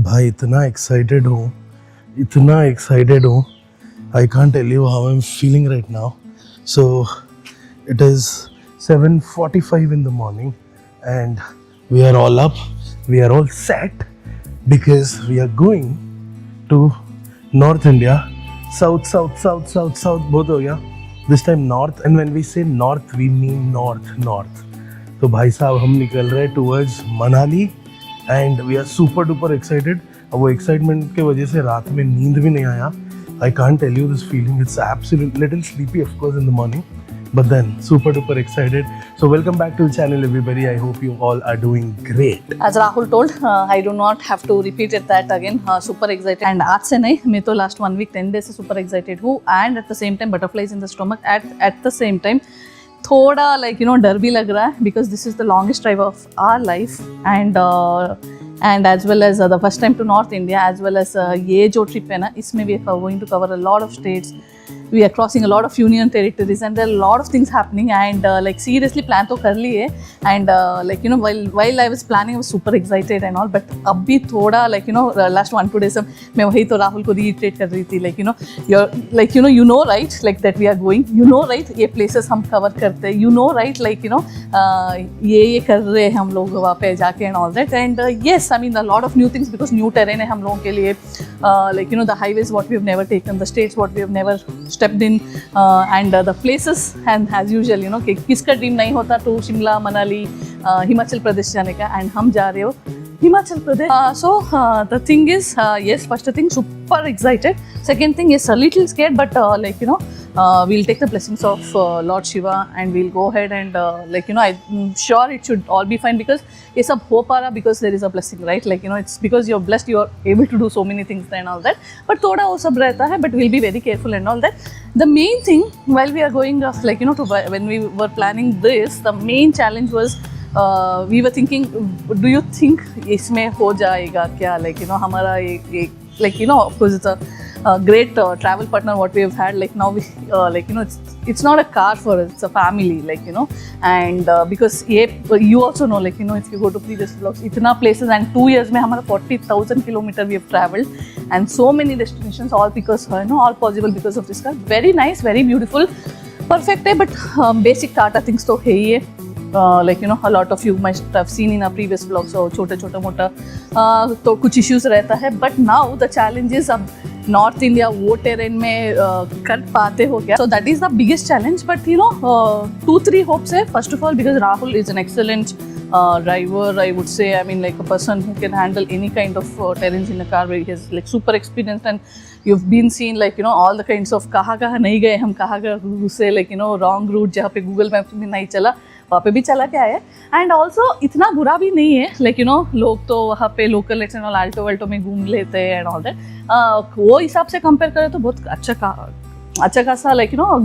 भाई इतना एक्साइटेड हूँ I can't tell you how I am feeling right now. So it is 7:45 in the morning and we are all up, we are all set because we are going to North India. South both हो गया. This time north, and when we say north we mean north. तो भाई साहब हम निकल रहे हैं towards Manali and we are super duper excited. अब वो excitement के वजह से रात में नींद भी नहीं आया. I can't tell you this feeling. It's absolutely little sleepy of course in the morning, but then super duper excited. So welcome back to the channel everybody. I hope you all are doing great. As Rahul told, I do not have to repeat it that again. Super excited. And आज से नहीं, मैं तो last 1 week 10 days से super excited हूँ. And at the same time butterflies in the stomach. At the same time थोड़ा डर भी लग रहा है because this is the longest drive of our life and as well as the first time to North India, as well as ये जो trip है ना, इसमें we are going to cover a lot of states. We are crossing a lot of union territories and there are a lot of things happening and seriously plan तो कर लिए and while I was planning I was super excited and all, but अभी थोड़ा last 1-2 days मैं वही तो राहुल को reiterate कर रही थी you know right like that we are going, right ये places हम cover करते हैं, right ये कर रहे हैं हम लोग वहाँ पे जाके and all that. And yes, I mean a lot of new things because new terrain है हम लोगों के लिए, the highways what we have never taken, the states what we have never stepped in and the places, and as usual कि किसका dream नहीं होता तो शिमला मनाली हिमाचल प्रदेश जाने का, and हम जा रहे हो Himachal Pradesh. So the thing is yes, first thing super excited, second thing is a little scared, but we'll take the blessings of Lord Shiva and we'll go ahead and I'm sure it should all be fine because ये सब हो पा रहा because there is a blessing, right? It's because you're blessed, you're able to do so many things and all that, but थोड़ा वो सब रहता है, but we'll be very careful and all that. The main thing while we are going when we were planning this, the main challenge was we were thinking, do you think इसमें हो जाएगा क्या, हमारा एक of course it's a great travel partner what we have had, now we it's not a car for us, it's a family, and because you also know if you go to previous vlogs itna places and 2 years mein hamara 40,000 kilometer we have traveled and so many destinations, all because all possible because of this car. Very nice, very beautiful, perfect hai, but basic Tata things to hai hi hai. A lot of you must have seen in our previous vlogs, so छोटा मोटा तो कुछ issues रहता है, but now the challenge is अब North India वो terrain में कर पाते हो क्या, so that is the biggest challenge. But 2-3 hopes है. First of all, because Rahul is an excellent driver, I would say. I mean, a person who can handle any kind of terrains in a car, where he has super experienced and you've been seen all the kinds of कहाँ नहीं गए हम, कहाँ से wrong route जहाँ पे Google Maps में नहीं चला वहाँ पे भी चला के आया. एंड ऑल्सो इतना बुरा भी नहीं है, लोग तो वहाँ पे लोकल आल्टो वाल्टो में घूम लेते हैं एंड ऑल दैट. वो हिसाब से कंपेयर करें तो बहुत अच्छा खासा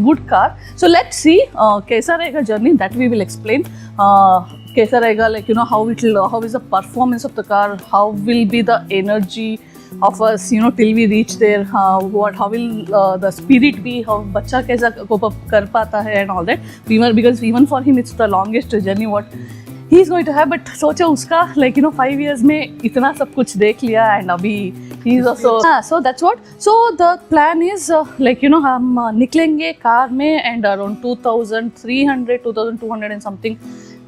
good car. So let's see कैसा रहेगा journey, that we will explain. कैसा रहेगा how is the performance of the car, how will be the energy of us till we reach there, how will the spirit be, how बच्चा कैसा cope up कर पाता है and all that. Because even for him it's the longest journey what he is going to have, but सोचो उसका 5 years में इतना सब कुछ देख लिया and अभी he is also so that's what. So the plan is हम निकलेंगे कार में and around 2,200 and something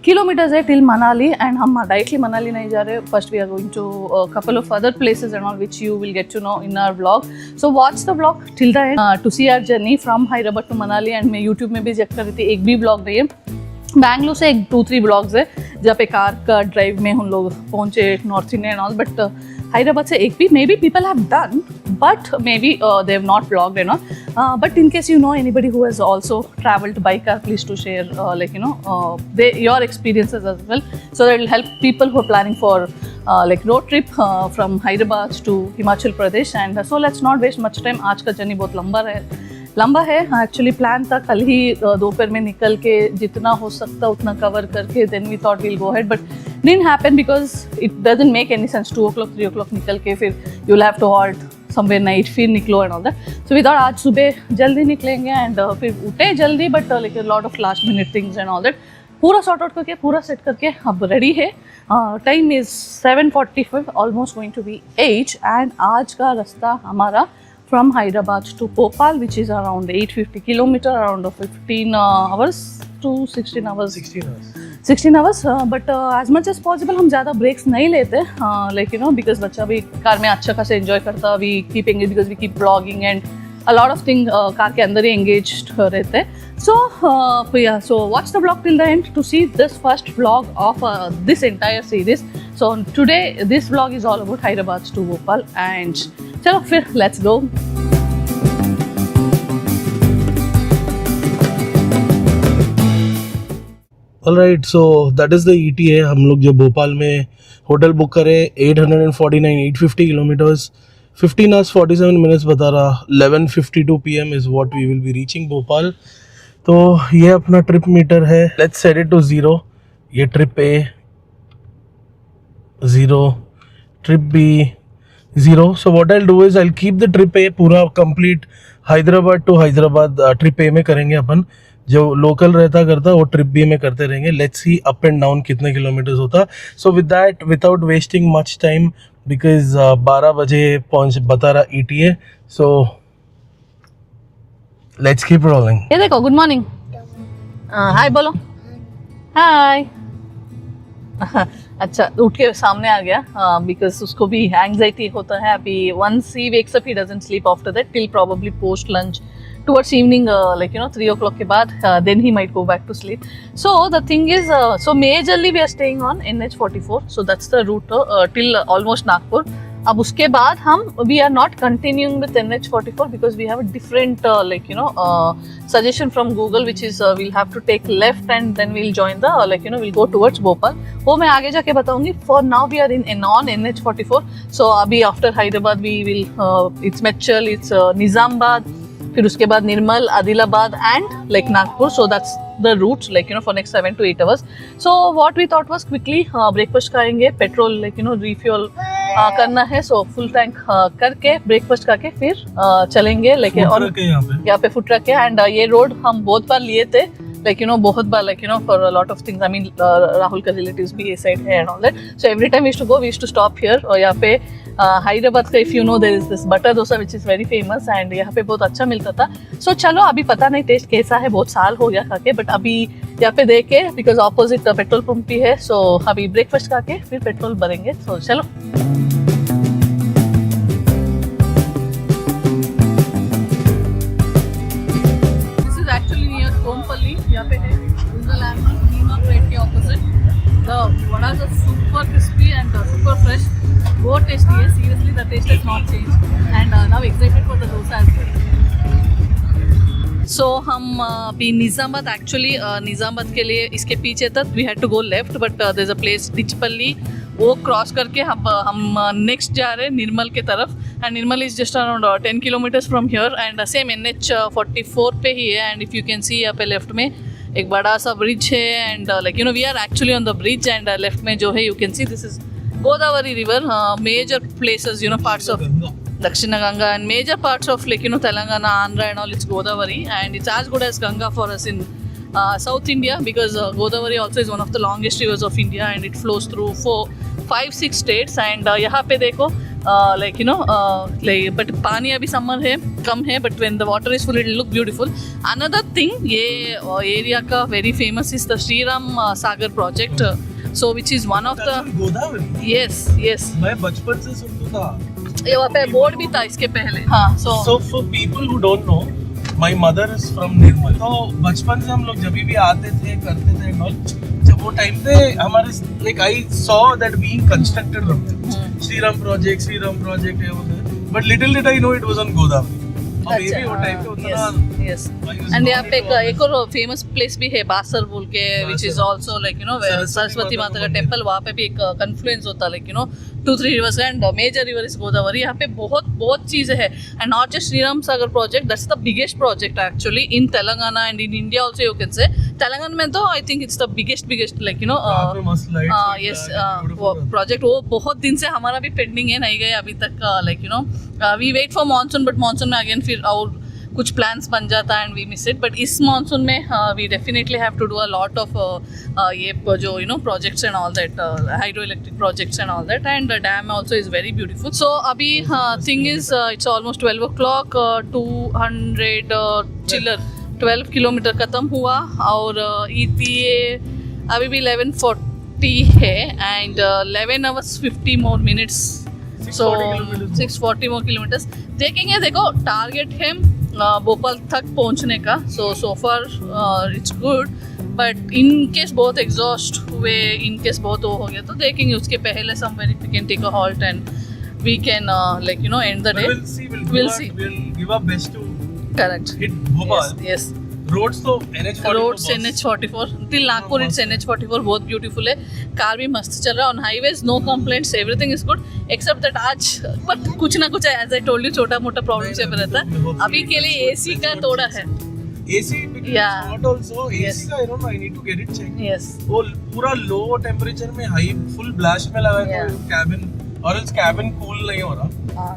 kilometers है till Manali, and हम directly Manali नहीं जा रहे. First we are going to a couple of other places and all which you will get to know in our vlog. So watch the vlog till the end to see our journey from Hyderabad to Manali. And मैं YouTube में भी check कर रही थी, एक भी vlog नहीं है. बैंगलोर से 2-3 ब्लॉग्स है जहाँ पे कार का ड्राइव में हम लोग पहुँचे north India and all, but Hyderabad से एक भी may be people have done, but maybe they have not vlogged and all. But in case anybody who has also traveled by car, please to share your experiences as well, so that it will help people who are planning for road trip from Hyderabad to Himachal Pradesh. And so let's not waste much time. आज का journey बहुत लंबा है. Actually plan था कल ही दोपहर में निकल के जितना हो सकता उतना कवर करके then we thought will go ahead, but didn't happen because it doesn't make any sense 2 o'clock 3 o'clock निकल के फिर you will have to halt somewhere night, फिर निकलो and all that. So we thought आज सुबह जल्दी निकलेंगे एंड फिर उठे जल्दी, but lot of last minute things and all that. पूरा सॉर्ट आउट करके पूरा सेट करके अब रेडी है. Time is 7:45, almost going to be 8. And आज का रास्ता हमारा from Hyderabad to Bhopal, which is around 850 kilometer, around 15 hours to 16 hours. 16 hours. But as much as possible हम ज़्यादा breaks नहीं लेते, like you know, because बच्चा भी कार में अच्छा खासा enjoy करता, we keep engaged because we keep vlogging and a lot of things car के अंदर ही engaged रहते. So yeah, so watch the vlog till the end to see this first vlog of this entire series. So today this vlog is all about Hyderabad to Bhopal, and चलो फिर let's go. Alright, so that is the ETA. हम लोग जो भोपाल में hotel book करे 850 kilometres, 15 hours 47 minutes बता रहा. 11:52 PM is what we will be reaching Bhopal. तो ये अपना ट्रिप मीटर है. Let's set it to 0. ये trip A 0, trip B 0. So what I'll do is I'll keep the trip A पूरा complete Hyderabad to Hyderabad trip A में करेंगे अपन. जो local रहता करता वो ट्रिप B में करते रहेंगे. Let's see up and down कितने किलोमीटर्स होता. So with that, without wasting much time, because 12 बजे पहुंच बता रहा ETA. So let's keep rolling. ये देखो, गुड मॉर्निंग. हाय बोलो. हाय. अच्छा, उठ के सामने आ गया बिकॉज उसको भी एंग्जाइटी होता है अभी. Once he wakes up he doesn't sleep after that till probably post lunch towards evening, like you know 3 o'clock के बाद then he might go back to sleep. So the thing is, so majorly we are staying on NH44, so that's the route till almost Nagpur. अब उसके बाद हम we are not continuing with NH44 because we have a different like you know suggestion from Google, which is we'll have to take left and then we'll join the like you know we'll go towards Bhopal. वो मैं आगे जाके बताऊंगी. For now we are in on NH44. So अभी after Hyderabad we will it's Mechal, it's Nizamabad, फिर उसके बाद Nirmal, Adilabad and like Nagpur. So that's the route like you know for next 7 to 8 hours. So what we thought was quickly breakfast करेंगे, petrol like you know refuel करना है. So full tank करके breakfast करके फिर चलेंगे लाइक. और यहाँ पे फुट रखे. एंड ये रोड हम बहुत बार लिए थे like you know बहुत बार like you know for a lot of things. I mean Rahul का relatives भी ये side है and all that. So every time we used to go, we used to stop here. और यहाँ पे हैदराबाद का if you know there is this butter dosa which is very famous and यहाँ पे बहुत अच्छा मिलता था. So चलो, अभी पता नहीं टेस्ट कैसा है, बहुत साल हो गया खा के, बट अभी यहाँ पे देखे बिकॉज ऑपोजिट पेट्रोल पंप भी है. सो अभी ब्रेकफास्ट खा के फिर पेट्रोल भरेंगे. सो चलो. यहाँ पे है गूगल एमन नीमा प्लेट के opposite. The vadas are super crispy and super fresh. बहुत टेस्टी है. Seriously the taste has not change and now excited for the dosa as well. सो हम अभी निज़ामाबाद, एक्चुअली निज़ामाबाद के लिए इसके पीछे तक we had to go left, but there is a place Dichpally. वो क्रॉस करके हम नेक्स्ट जा रहे हैं निर्मल के तरफ. And Nirmal is just around 10 kilometers from here and same NH44 पे ही है. And if you can see यहाँ पे लेफ्ट में एक बड़ा सा ब्रिज है and like you know we are actually on the bridge. And left में जो है you can see this is Godavari river. Major places you know parts of Dakshina Ganga and major parts of like you know Telangana, Andhra and all, it's Godavari, and it's as good as Ganga for us in South India because Godavari also is one of the longest rivers of India and it flows through 4-5-6 states. And यहाँ पे देखो like you know like but पानी अभी summer है कम है, but when the water is full it will look beautiful. Another thing, ये area का very famous is the Shriram Sagar project. So which is one of the Godavari. yes मैं बचपन से सुनता था. ये वहाँ पे बोर्ड भी था इसके पहले. हाँ. So for people who don't know, my mother is from निर्मल. तो बचपन से हम लोग जब भी आते थे करते थे and all, जब वो टाइम पे हमारे like I saw that being constructed from there. Shriram project है उधर. But little did I know it was on Godavari. अच्छा. वो टाइम पे उतना. Yes. एंड यहाँ पे एक और फेमस प्लेस भी है बासर बोल के, which is also like you no Saraswati माता का टेम्पल. वहाँ पे भी एक कन्फ्लुएंस होता है like you know 2-3 rivers and major river is Godavari. यहाँ पे बहुत चीज़ें हैं and not just Shriram Sagar project. That's the biggest project actually in Telangana and in India also you can say. Telangana में तो I think it's the biggest like you know yes project. वो बहुत दिन से हमारा भी पेंडिंग है, नहीं गए अभी तक. Like you know we wait for monsoon, but monsoon में अगेन फिर और कुछ प्लान्स बन जाता and we miss it. But इस मानसून में we definitely have to do a lot of ये जो you know projects and all that, hydroelectric projects and all that, and the dam also is very beautiful. So अभी thing is it's almost 12 o'clock, 200 चिल्लर 12 kilometre खत्म हुआ और ETA अभी भी 11:40 है and 11 hours 50 more minutes. So 640 more kilometers. देखेंगे, देखो टारगेट है भोपाल तक पहुंचने का. so far it's good, but in case बहुत एग्जॉस्ट हुए, in case बहुत वो हो गया तो देखेंगे उसके पहले somewhere we can take a halt and we can like you know end the day. We'll see. We'll give our best to Correct. hit Bhopal. Yes. Roads तो NH44. Roads NH44 till Nagpur it's NH44 बहुत beautiful है. Car भी मस्त चल रहा है on highways, no complaints, everything is good except that आज but कुछ ना कुछ एज आई टोल्ड यू छोटा मोटा प्रॉब्लम से रहता है. अभी के लिए AC का थोड़ा है. AC because Yeah. it's hot also. Yes. AC का I don't know, I need to get it checked. Yes वो पूरा लो टेम्परेचर में हाई फुल ब्लास्ट में लगा है Yeah. तो कैबिन और इस कैबिन कूल नहीं हो रहा.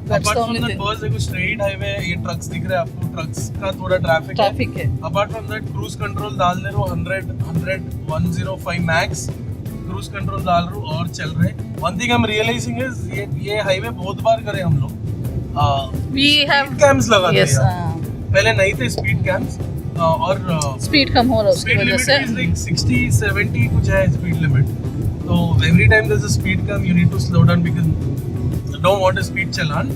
That's apart the from only that thing. बस देखो स्ट्रेट हाईवे, ये ट्रक्स दिख रहे हैं आपको, ट्रक्स का थोड़ा ट्रैफिक है. ट्रैफिक है. Apart from that cruise control डाल दे रहे हो 105 मैक्स क्रूज कंट्रोल डाल रहे हो और चल रहे. One thing I am realising is ये हाईवे बहुत बार करे हम लोग. वी हैव स्पीड कैम्स लगा यस पहले नहीं थे स्पीड कैम्स और स्पीड कम हो रहा है उसकी स्पीड वजह लिमिट से. इज लाइक 60-70 कुछ है स्पीड लिमिट. तो every time there is a speed cam you need to slow down because don't want a speed challan.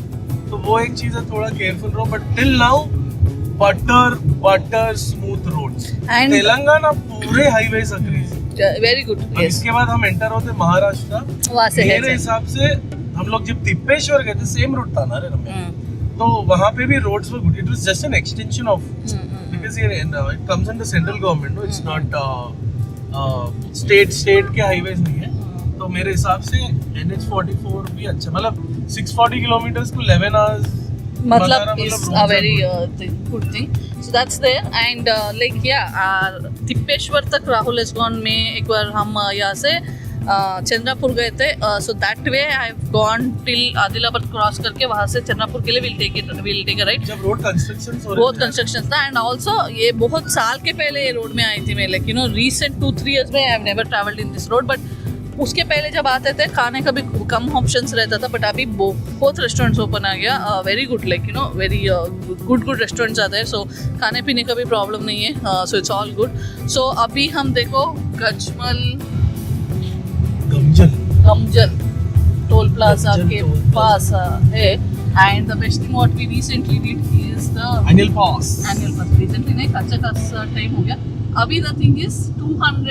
तो वो एक चीज है, थोड़ा केयरफुल रहो. But till now butter smooth roads. And- Telangana पूरे हाईवे सक्रिय. Very good. अब यस इसके बाद हम एंटर होते महाराष्ट्र. वहाँ से है मेरे हिसाब से हम लोग जब तिप्पेश्वर गए थे सेम रूट था ना रे रमेश. हम्म, तो वहाँ पे भी roads were good. It was just an extension of because it comes under central government, no, it's not state के highways नहीं है. तो मेरे हिसाब से NH44 भी अच्छा, मतलब 640 किलोमीटर्स को 11 hours मतलब is roads a are very good. good thing. So that's there and like yeah, तिप्पेश्वर तक राहुल has gone में एक बार हम यहाँ से चंद्रापुर गए थे. So that way I have gone till Adilabad cross करके वहाँ से चंद्रापुर के लिए विल टेक अ राइट. जब रोड कंस्ट्रक्शंस हो बहुत रहे थे कंस्ट्रक्शन था एंड ऑल्सो ये बहुत साल के पहले ये रोड में आई थी मैं, like you no recent 2-3 years में I have never travelled in this road. But उसके पहले जब आते थे खाने का भी कम ऑप्शंस रहता था, बट अभी बहुत रेस्टोरेंट्स ओपन आ गया. Very good, like you know very good restaurants आते हैं. सो खाने पीने का भी प्रॉब्लम नहीं है. So it's all good. So अभी हम देखो गमजल टोल प्लाजा गमजल के टोल प्लाजा. पास है. And the best thing what we recently did is the annual pass. Annual pass. Recently नहीं, अच्छा खासा टाइम हो गया. अभी the thing is 200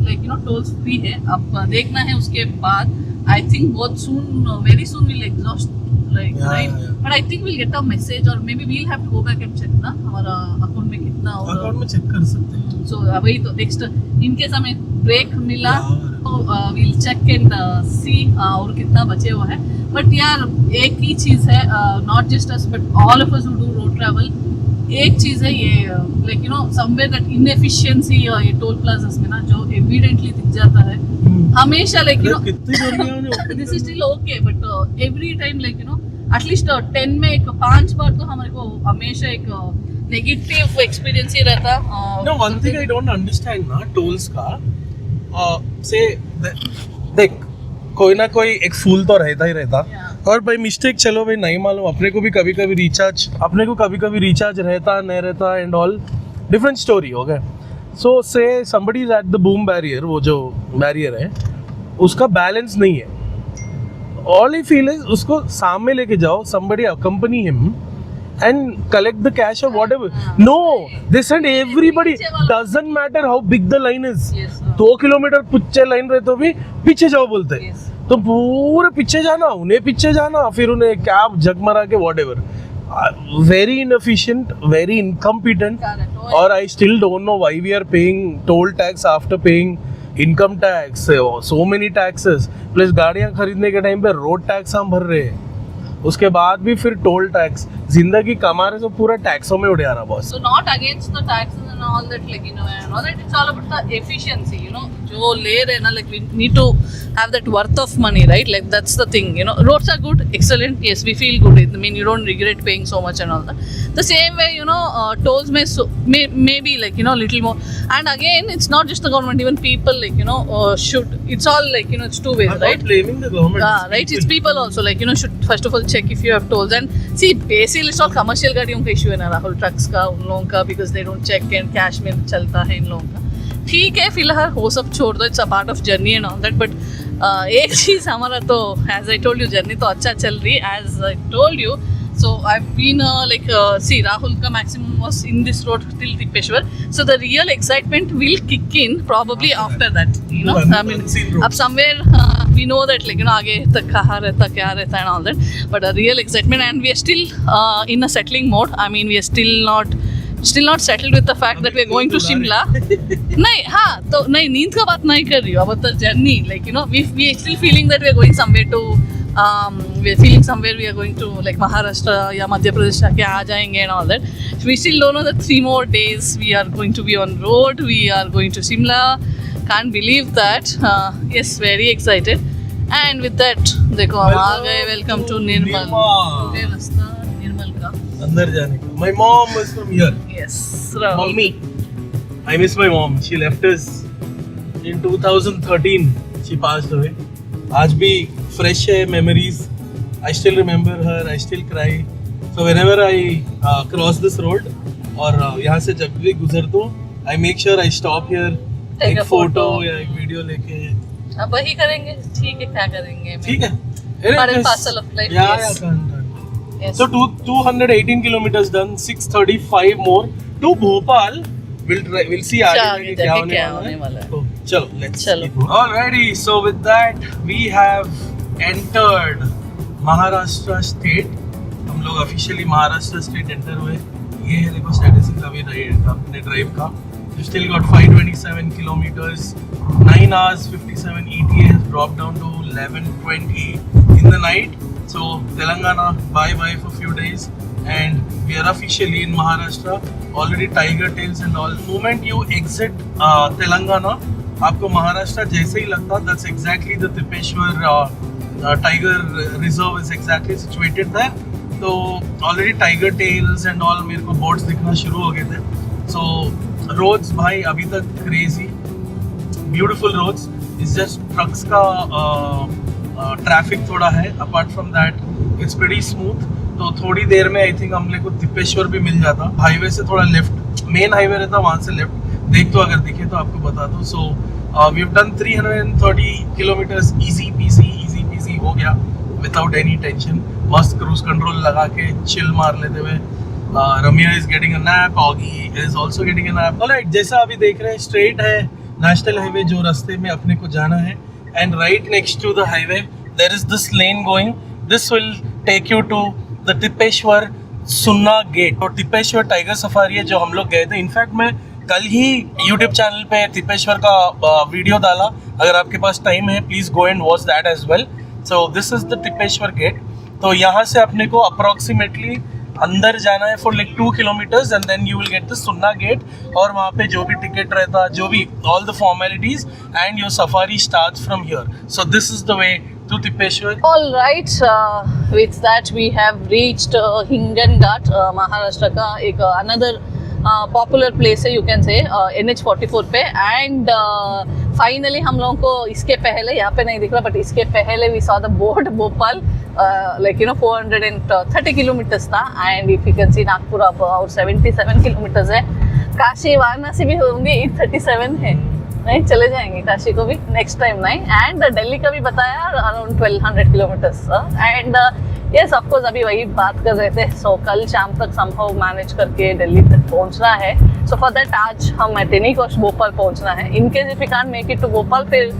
like you know tolls free है. अब देखना है उसके बाद. आई थिंक बहुत सून, very soon will exhaust like right. But I think will get a message और maybe we'll have to go back and check ना हमारा अकाउंट में कितना अकाउंट में चेक कर सकते हैं. सो वही तो नेक्स्ट इनकेस हमें ब्रेक मिला तो विल चेक एंड सी और कितना बचे हुआ है. बट यार एक ही चीज़ है, not just us but all of us who do road travel, एक चीज़ है ये like you know somewhere that inefficiency ये टोल प्लाजास में ना जो एविडेंटली दिख जाता है हमेशा, लाइक यू नो कितनी गर्मियां ने this is still okay but every time like you know at least 10 में एक 5 बार तो हमारे को हमेशा एक नेगेटिव एक्सपीरियंस ही रहता. No, one thing I don't understand ना टोल्स का, से देख कोई ना कोई एक फूल तो रहता ही रहता. Yeah. और भाई मिस्टेक चलो भाई नहीं मालूम, अपने को कभी कभी रिचार्ज रहता नहीं रहता एंड ऑल डिफरेंट स्टोरी हो गया. सो से somebody is at the boom barrier, वो जो बैरियर है उसका बैलेंस नहीं है. ऑल आई फील इज उसको सामने लेके जाओ, somebody accompany him and collect the cash or whatever. No, they send everybody. Doesn't matter how big the line is. Yes, 2 kilometre पीछे लाइन रहे तो भी पीछे जाओ बोलते हैं. Yes. तो पूरे पीछे जाना, उन्हें पीछे जाना, फिर उन्हें कैब जग मरा के whatever. Very inefficient, very incompetent. Correct. और I still don't know why we are paying toll tax after paying income tax, so many taxes. Plus गाड़ियाँ खरीदने के टाइम पे रोड टैक्स हम भर रहे हैं, उसके बाद भी फिर टोल टैक्स. जिंदगी कमा रहे तो पूरा टैक्सों में उड़ा रहा boss. So not against the taxes and all that, like, you know, and all that, it's all about the efficiency, you know. जो ले रहे ना, like, we need to have that worth of money, right? Like, that's the thing, you know. Roads are good, excellent, yes, we feel good. I mean, you don't regret paying so much and all that. The same way, you know, tolls maybe, like, you know, little more. And again, it's not just the government, even people, like, you know, should, it's all, like, you know, it's two ways, I'm right? not blaming the government. Right, it's people also, like, you know, should first of all check if you have tolls. And see, basically it's all commercial गाड़ियों का issue है ना Rahul, trucks का, उन लोगों का, because they don't check and cash में चलता है इन लोगों का. ठीक है, फिलहाल वो सब छोड़ दो, it's a part of journey and all that, but एक चीज़ हमारा तो, as I told you, journey तो अच्छा चल रही, as I told you. So I've been like, see, Rahul ka maximum was in this road till Tippeshwar. So the real excitement will kick in probably after that, you know. I mean, up somewhere we know that, like, you know, आगे तक कहाँ रहता, क्या रहता and all that. But a real excitement, and we are still in a settling mode. I mean, we are still not settled with the fact that we are going to Shimla. नहीं, हाँ, तो नहीं, नींद का बात नहीं कर रही हूँ, about the journey, like, you know, we are still feeling that we are going somewhere to. We are feeling somewhere we are going to, like, Maharashtra या मध्य प्रदेश जाके आ जाएंगे and all that. We still don't know that 3 more days we are going to be on road. We are going to Shimla. Can't believe that. Yes, very excited. And with that, देखो हम आ गए. Welcome to Nirmal. ये रास्ता निर्मल का अंदर जाने का. My mom is from here. Yes, Rahul. Mommy. I miss my mom. She left us in 2013. She passed away. आज भी fresh है memories. I still remember her. I still cry. So whenever I cross this road और यहाँ से जब भी गुजरता हूँ, I make sure I stop here. Take एक a photo. या एक वीडियो लेके. अब वही करेंगे. ठीक है, क्या करेंगे? ठीक है. Part and parcel of life. Yeah, Yes. yeah, Yes. So 218 kilometers done, 635 more to Bhopal. We'll see आगे आगे जाके क्या क्या होने होने वाला वाला है. है. तो चलो, let's चलो. keep going. Alrighty, so with that we have entered Maharashtra state. हम लोग officially Maharashtra state enter हुए. ये है देखो statistic अभी अपने drive का. You still got 527 kilometers, 9 hours 57 ETA has dropped down to 11:20 in the night. So Telangana, bye for few days, and we are officially in Maharashtra. Already tiger tails and all. Moment you exit Telangana, आपको महाराष्ट्र जैसे ही लगता, that's exactly the Tippeshwar tiger reserve is exactly situated there. तो already tiger tails and all मेरे को boats दिखना शुरू हो गए थे. So roads भाई अभी तक crazy, beautiful roads. It's just trucks का traffic थोड़ा है. Apart from that, it's pretty smooth. तो थोड़ी देर में आई थिंक हम लोग को तिप्पेश्वर भी मिल जाता. हाईवे से थोड़ा लेफ्ट, मेन हाईवे रहता वहाँ से लेफ्ट. देख तो अगर दिखे तो आपको बता दो. So we have done 330 kilometres easy peasy हो गया विदाउट एनी टेंशन. मस्त क्रूज कंट्रोल लगा के चिल मार लेते हुए. Ramya is getting a nap, Oggy is also getting a nap. Alright, जैसा अभी देख रहे हैं स्ट्रेट है नेशनल हाईवे जो रास्ते में अपने को जाना है. And right next to the highway there is this lane going. This will take you to the Tippeshwar Sunna gate. और टिप्पेश्वर टाइगर सफारी है जो हम लोग गए थे. इनफैक्ट मैं कल ही यूट्यूब चैनल पे तिप्पेश्वर का वीडियो डाला. अगर आपके पास टाइम है please go and watch that as well. So this is the Tippeshwar gate. तो यहाँ से अपने को अप्रोक्सीमेटली अंदर जाना है for like 2 kilometres and then you will get the Sunna gate. और वहाँ पे जो भी टिकट रहता, जो भी all the formalities, and your safari starts from here. So this is the way to Tippeshwar. All right, with that we have reached Hinganghat, Maharashtra का एक another popular place है, you can say, NH44 पे. And finally हम लोगों को इसके पहले, यहाँ पे नहीं दिख रहा, but इसके पहले we saw the board Bhopal, like, you know, 430 kilometers था. And if you can see Nagpur about 77 kilometers है. काशी वाराणसी भी होंगे 837 है. नहीं, चले जाएंगे काशी को भी नेक्स्ट टाइम. नहीं, एंड दिल्ली का भी बताया around 1200 kilometres. And yes, of course अभी वही बात कर रहे थे. सो कल शाम तक संभव मैनेज करके दिल्ली तक पहुंचना है. सो फॉर दैट आज हम एटेनी कोश भोपाल पहुंचना है. In case if you can't make it to Bhopal, फिर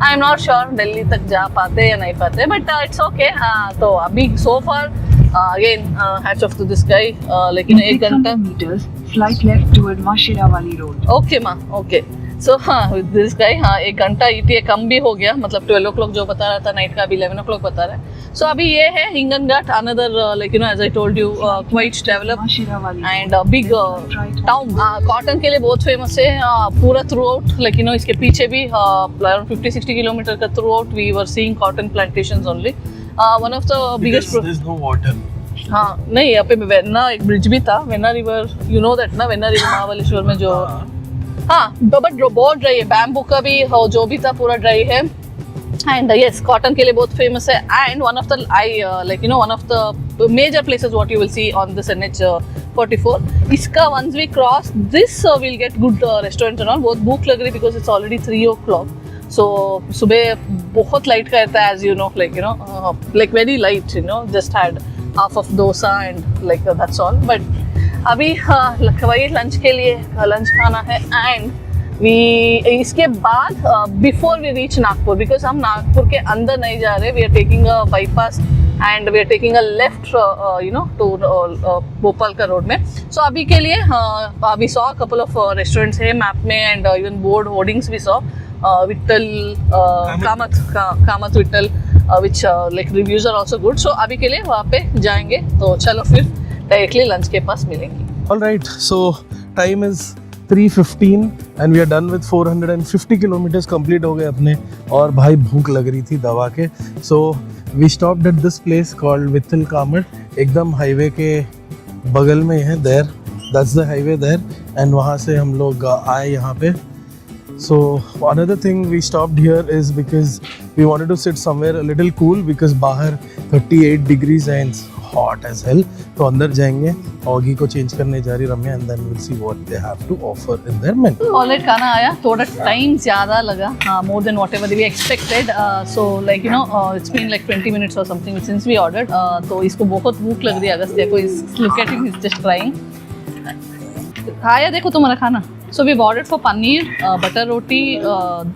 I am not sure Delhi तक जा पाते या नहीं पाते, बट इट्स ओके. तो अभी so far again hats off to this guy. लेकिन 1 घंटा meters, flight left toward Mashirawali Road. Okay माँ, ओके. सो हाँ विद दिस गाय हाँ 1 घंटा ETA कम भी हो गया, मतलब 12 o'clock जो बता रहा था नाइट का, अभी 11 o'clock बता रहा है. सो अभी ये है Hinganghat, another like you know as I told you quite developed and big town. Cotton के लिए बहुत फेमस है पूरा throughout, like you know इसके पीछे भी अराउंड 50-60 किलोमीटर का throughout we were seeing cotton plantations only. One of the biggest. There's no water. हाँ नहीं, यहाँ पे वेन्ना एक ब्रिज भी था, Venna river, you know that ना, वेन्ना रिवर महाबलेश्वर में जो. हाँ बट बहुत ड्राई है, बैम्बू का भी जो भी था पूरा ड्राई है. एंड यस कॉटन के लिए बहुत फेमस है. And one of the like you know one of the major places what you will see on this NH44. इसका once we cross this will get good restaurant and all. बहुत भूख लग रही because it's already 3 o'clock. सो सुबह बहुत light का रहता है as you know, like you know like very light, you know just had half of dosa and like that's all. But अभी वही लंच के लिए लंच खाना है. एंड वी इसके बाद before we reach Nagpur, because हम नागपुर के अंदर नहीं जा रहे, we are taking a bypass and we are taking a left you know to Bhopal का रोड में. सो अभी के लिए we saw couple of restaurants है मैप में and even board hoardings we saw Vitthal Kamat Vitthal which like reviews are also good. So अभी के लिए वहाँ पे जाएंगे, तो चलो फिर डायरेक्टली लंच के पास मिलेंगे. All right, so time is 3:15 and we are done with 450 kilometers complete हो गए अपने. और भाई भूख लग रही थी दवा के. So we stopped at this place called Vitthal Kamat, एकदम हाईवे के बगल में है. there that's the highway there. and वहाँ से हम लोग आए यहाँ पे. So another thing we stopped here is because we wanted to sit somewhere a little cool because बाहर 38 degrees and it's hot as hell. तो अंदर जाएंगे, ऑगी को चेंज करने जा रही रम्या and then we'll see what they have to offer in their menu. Already खाना आया, थोड़ा टाइम ज़्यादा लगा, more than whatever we expected. So like you know it's been like 20 minutes or something since we ordered. तो इसको बहुत भूख लग रही है. अगस्त्य को look at him, he's just crying. आया देखो तुम्हारा खाना. So we've ordered for paneer, butter roti,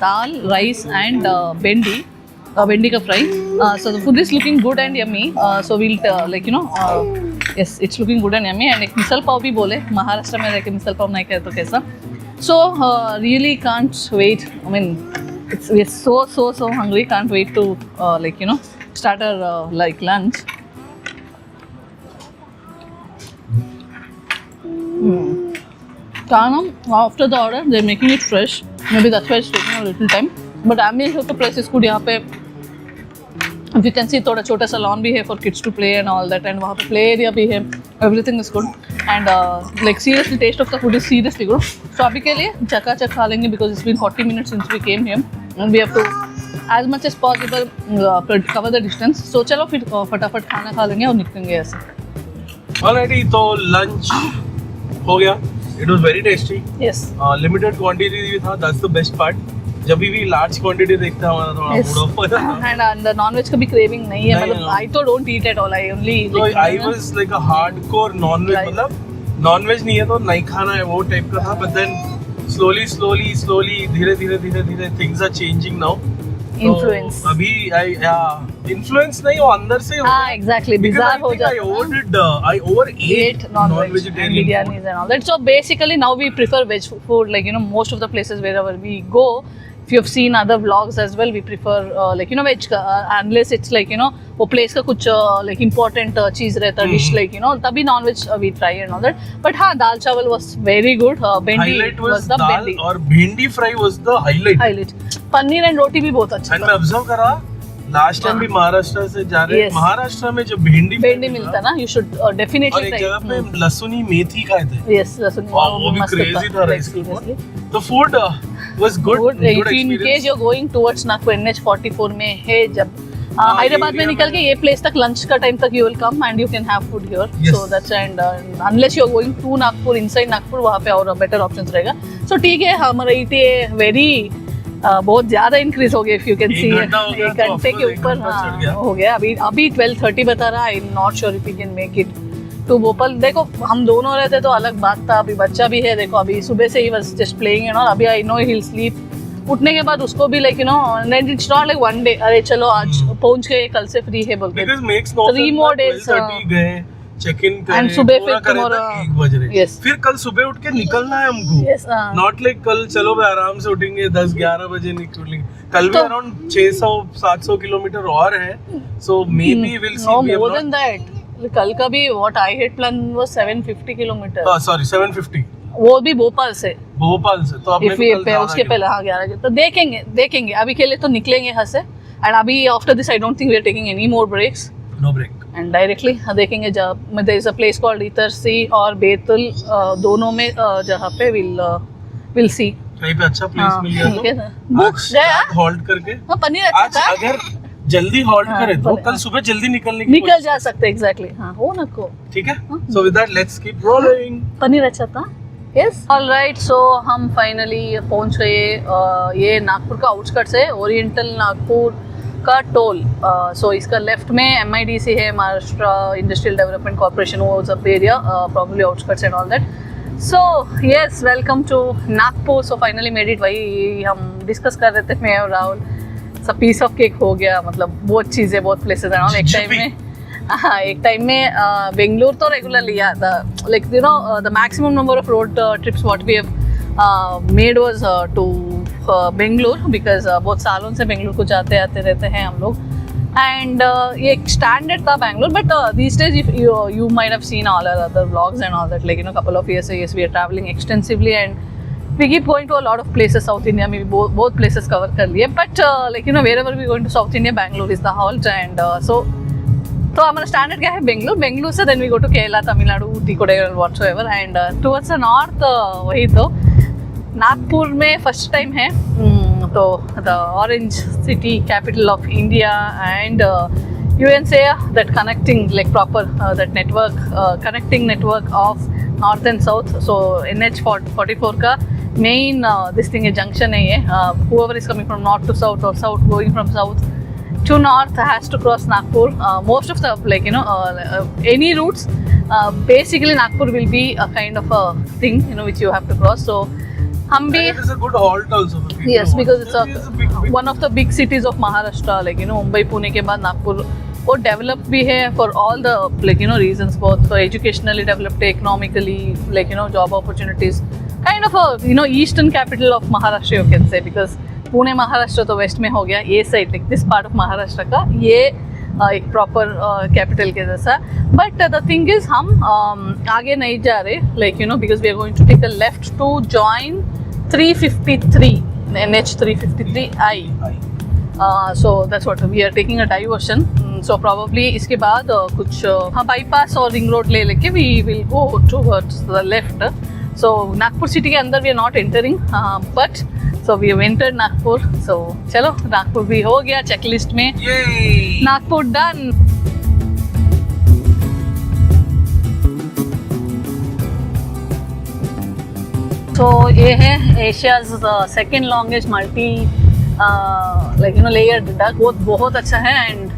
dal, rice and bendi ka fry. So the food is looking good and yummy. So we'll like you know yes it's looking good and yummy. And एक मिसल पाव भी बोले, महाराष्ट्र में रह के मिसल पाव नहीं खाए तो कैसा. So really can't wait. I mean we're so hungry. Can't wait to like you know start our like lunch. Kanam, after the order, they're making it fresh. Maybe that's why it's taking a little time. But ambience of the place is good. यहाँ पे, if you can see, थोड़ा छोटा सा lawn भी है for kids to play and all that. And वहाँ पे play area भी है. Everything is good. And like seriously, taste of the food is seriously good. So अभी के लिए चकाचक खा लेंगे because it's been 40 minutes since we came here. And we have to, as much as possible, cover the distance. So चलो फिर फटाफट खाना खा लेंगे और निकलेंगे ऐसे. Alrighty, तो lunch हो गया. It was very tasty. Yes. Limited quantity भी था. That's the best part. जब भी large quantity देखता हमारा थोड़ा mood off हो जाता है. And the non-veg का भी craving नहीं है. मतलब I तो don't eat at all. I only. So I was like a hardcore non-veg. मतलब non-veg नहीं है तो नहीं खाना है वो type का था. But then slowly धीरे things are changing now. Influence. तो अभी influence नहीं, वो अंदर से. हाँ exactly. Bizarre हो जाता है. I overate non-vegetarian biryanis and all that. So basically now we prefer veg food. Like you know most of the places wherever we go, if you have seen other vlogs as well, we prefer like you know veg unless it's like you know वो place का कुछ like important चीज रहता है dish like you know तभी non-veg we try and all that. But हाँ दाल चावल was very good. Bendi was the bendi. और भिंडी fry was the highlight. पनीर एंड रोटी भी बहुत अच्छा. And मैं observe करा लास्ट टाइम भी महाराष्ट्र से जा रहे हैं. महाराष्ट्र में जो भिंडी मिलता ना, you should definitely और एक जगह पे लहसुनी मेथी खाए थे. Yes, लहसुनी. वो भी crazy था राइस के ऊपर. तो food was good. If in case you're going towards Nagpur, NH44 में है जब हैदराबाद में निकल के ये प्लेस तक लंच का टाइम तक you will come and you can have food here. So that's and unless you're going to Nagpur, inside Nagpur वहाँ पे और better options रहेगा. So ठीक है, हमारा ETA very बहुत ज़्यादा इंक्रीज हो गया. इफ यू कैन सी 1 घंटे के ऊपर हो गया. अभी 12:30 बता रहा है. I am not sure if you can make it to Bhopal. देखो हम दोनों रहते तो अलग बात था. अभी बच्चा भी है. देखो अभी सुबह से ही was just playing you know. अभी I know he will sleep. उठने के बाद उसको भी like you know it's not like one day अरे चलो आज पहुंच गए कल से फ्री है बोलते. 3 more days गए चेक इन And करे सुबह पूरा फिर करे tomorrow- तक 1 बज रहे। Yes. फिर कल सुबह उठ के निकलना है हमको। Yes, नॉट लाइक कल चलो भाई आराम से उठेंगे 10-11 बजे निकलेंगे। कल भी तो- अराउंड 600-700 किलोमीटर और है, so maybe will see. No, more than that. कल का भी what I had planned was 750 kilometre, sorry 750 वो भी भोपाल से। भोपाल से, तो अपने If को we कल पे उसके पहले हाँ 11 तो देखेंगे अभी के लिए तो निकलेंगे यहाँ से। एंड अभी after this I don't think we are taking any more breaks no break. And directly देखेंगे जब there is a place called Itarsi और बेतुल, दोनों में जहाँ पे विल सी। कहीं पे अच्छा प्लेस मिल गया ठीक है तो ना, बुक्स गया हॉल्ट करके हाँ पनीर आज अच्छा था, अगर जल्दी हॉल्ट हाँ, करे तो बोले, कल हाँ। सुबह जल्दी निकलने की निकल जा सकते एग्जैक्टली हाँ हो ना को कोशिश। ठीक है, so with that let's keep rolling. Paneer अच्छा था। यस ऑलराइट, सो हम फाइनली पहुंच गए ये नागपुर का आउटस्कर्ट्स है, ओरिएंटल नागपुर का टोल। सो इसका लेफ्ट में MIDC है, महाराष्ट्र इंडस्ट्रियल डेवलपमेंट कॉर्पोरेशन, वो सब area probably outskirts and all that. So yes welcome to Nagpur. So finally made it, वही हम डिस्कस कर रहे थे मैं और राहुल। सब पीस ऑफ केक हो गया, मतलब बहुत चीज़ें बहुत प्लेसेस एंड ऑल। एक टाइम में बेंगलुरु तो regularly like you know the maximum number of road trips what we have made was to Bengaluru, because बहुत सालों से बेंगलुरु को जाते आते रहते हैं हम लोग। एंड ये एक स्टैंडर्ड था Bengaluru, but these days if you might have seen all our other vlogs and all that, like you know couple of years yes we are traveling extensively and we keep going to a lot of places. South India में भी both places cover कर लिए, but like you know wherever we going to South India, Bangalore is the halt and so तो हमारा standard क्या है बेंगलुरु से then we go to Kerala, Tamil Nadu, Ooty, Kodaikanal whatsoever and towards the north. वही तो नागपुर में फर्स्ट टाइम है, तो the orange city capital of India and you can say that connecting like proper that network connecting network of north and south. So NH44 का main this thing है, junction है ये, whoever is coming from north to south or south going from south to north has to cross Nagpur. Most of the like you know any routes basically Nagpur will be a kind of a thing you know which you have to cross. So हम भी It is a good halt also for people yes who because want- it's It is a big one of the big cities of Maharashtra, like you know Mumbai Pune के बाद नागपुर वो develop भी है for all the like you know regions, बहुत educationally developed, economically like you know job opportunities, kind of you know eastern capital of Maharashtra you can say, because Pune Maharashtra तो west में हो गया, ये side like this part of Maharashtra का ये एक proper capital के जैसा। बट द थिंग इज हम आगे नहीं जा रहे, like you know because we are going to take a left to join 353 NH 353I. So that's what we are taking a diversion. So probably इसके बाद कुछ हाँ बाईपास और रिंग रोड ले लेके we will go towards the left. So Nagpur city के अंदर we are not entering, but so we have entered Nagpur. So चलो नागपुर भी हो गया चेकलिस्ट में, Yay! नागपुर डन। तो ये है Asia's second longest multi like you know layered deck, बहुत अच्छा है। एंड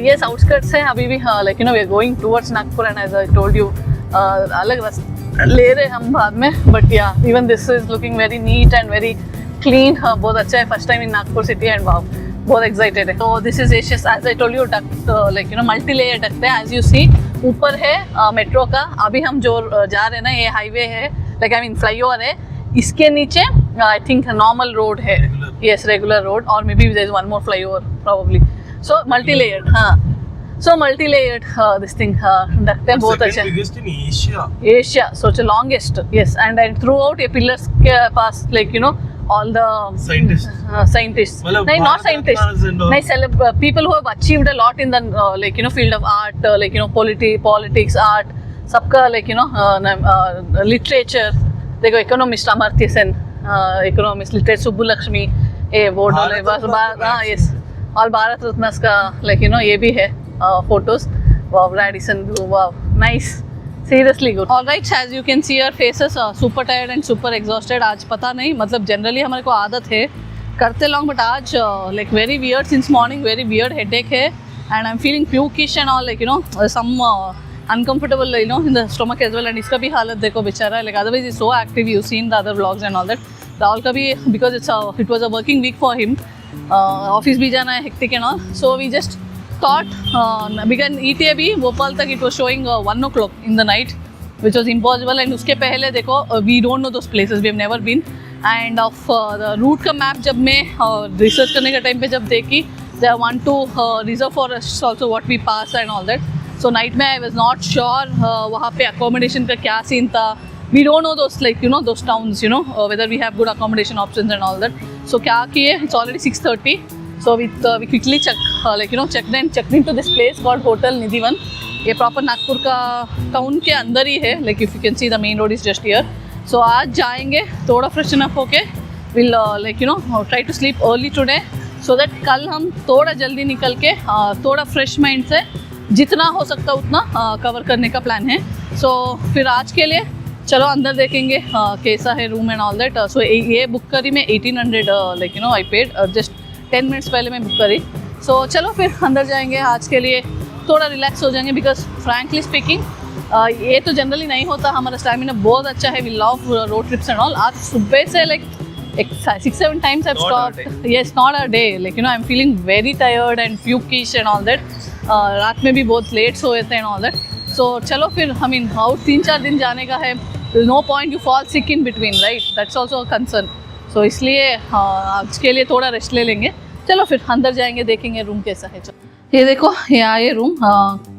ये आउटस्कर्ट्स है अभी भी, like you know we are going towards Nagpur and as I told you अलग रास्ता ले रहे हम बाद में, बट या even this is looking very neat and very clean, बहुत अच्छा है। First time in Nagpur city and wow बहुत एक्साइटेड है। तो this is Asia's as I told you deck, like you know multi layer deck है। As you see ऊपर है metro का, अभी हम जो जा रहे हैं ना ये हाईवे है, लाइक आई मीन फ्लाईओवर है, इसके नीचे आई थिंक नॉर्मल रोड है, यस रेगुलर रोड, और maybe there is one more flyover probably. So multi layered, हाँ so multi layered this thing रखते हैं, बहुत अच्छा Second biggest in Asia. Asia, so longest yes. And throughout ये pillars के पास like you know all the scientists मतलब नहीं not Bharat scientists Ratnas and all. नहीं people who have achieved a lot in the like you know field of art, like you know politics, art, सबका like you know literature, देखो economist Amartya Sen, economist literature Subbulakshmi, ये वो डोले बस हाँ यस, और भारत रत्न का लाइक यू नो ये भी है photos, wow Radisson Blu, wow nice, seriously good. Alright, as you can see our faces super tired and super exhausted. आज पता नहीं, मतलब जनरली हमारे को आदत है करते लॉन्ग, बट आज like very weird since morning, very weird headache है and I am feeling pukish and all, like you know some uncomfortable you know in the stomach as well, and इसका भी हालत देखो बेचारा, like otherwise he's so active, you've seen the other vlogs and all that. Rahul का भी because it was a working week for him, office भी जाना है, hectic and all, so we just thought we can eat अभी भोपाल तक it was showing 1 o'clock in the night, which was impossible. And उसके पहले देखो we don't know those places, we have never been. And of the route का map जब मैं research करने के time पे जब देखी, they want to reserve for us also what we pass and all that. So night में I was not sure वहाँ पे accommodation का क्या scene था. We don't know those, like, you know, those towns, you know, whether we have good accommodation options and all that. So क्या किए, it's already 6:30. So we quickly checked into this place called Hotel Nidhivan. ये proper Nagpur का town के अंदर ही है, like if you can see the main road is just here. So आज जाएंगे थोड़ा फ्रेशन अप होके, we'll like you know try to sleep early today so that कल हम थोड़ा जल्दी निकल के थोड़ा फ्रेश माइंड से जितना हो सकता उतना कवर करने का प्लान है. So फिर आज के लिए चलो अंदर देखेंगे कैसा है रूम एंड ऑल दैट. सो ये बुक करी मैं 1800 like you no I paid just 10 minutes पहले मैं बुक करी. सो चलो फिर अंदर जाएंगे, आज के लिए थोड़ा रिलैक्स हो जाएंगे बिकॉज फ्रैंकली स्पीकिंग ये तो जनरली नहीं होता. हमारा स्टैमिना बहुत अच्छा है, we love road trips and all. आज सुबह से like 6-7 times I've stopped. Yes, not a day. Like you know, I'm feeling very tired and pukish and all that. रात में भी बहुत लेट सोए थे and all that. So चलो फिर I mean आउट 3-4 दिन जाने का है. There's no point you fall sick in between, right? That's also a concern. So इसलिए आज के लिए थोड़ा रेस्ट ले लेंगे. चलो फिर अंदर जाएंगे, देखेंगे रूम कैसा है. चलो ये देखो, ये रूम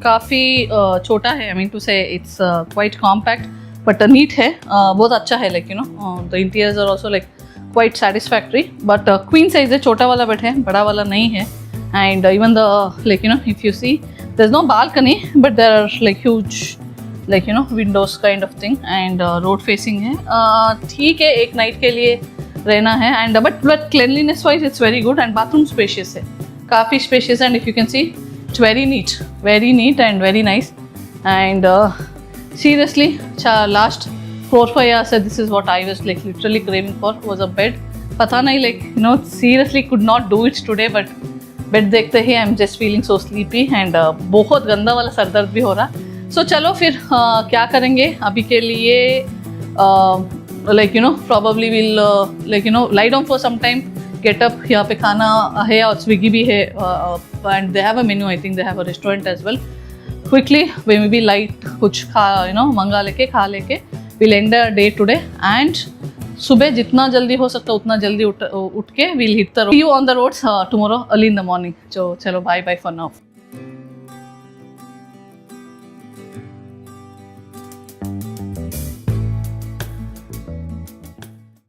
काफ़ी छोटा है. I mean to say it's quite compact but neat है. बहुत अच्छा है. Like you know the interiors are also like quite satisfactory. But queen size है, छोटा वाला बेड है, बड़ा वाला नहीं है. And even the like you know if you see there is no balcony but there are like huge like you know windows kind of thing. And road facing है. ठीक है, एक नाइट के लिए रहना है. And but cleanliness wise it's very good. And bathroom spacious है, काफ़ी spacious. And if you can see it's very neat and very nice. And seriously last 4-5 hours this is what I was like literally craving for was a bed. पता नहीं like you know seriously could not do it today but bed देखते ही I'm just feeling so sleepy and बहुत गंदा वाला sir दर्द भी हो रहा. So चलो फिर क्या करेंगे अभी के लिए. Like you know probably we'll like you know lie down for some time, get up. यहाँ पे खाना है और स्विगी भी है and they have a menu. I think they have a restaurant as well. Quickly we maybe light कुछ you know मंगा लेके खा लेके we'll end our day today. And सुबह जितना जल्दी हो सकता उतना जल्दी उठ के we'll hit the road. See you on the roads tomorrow early in the morning. So चलो bye for now.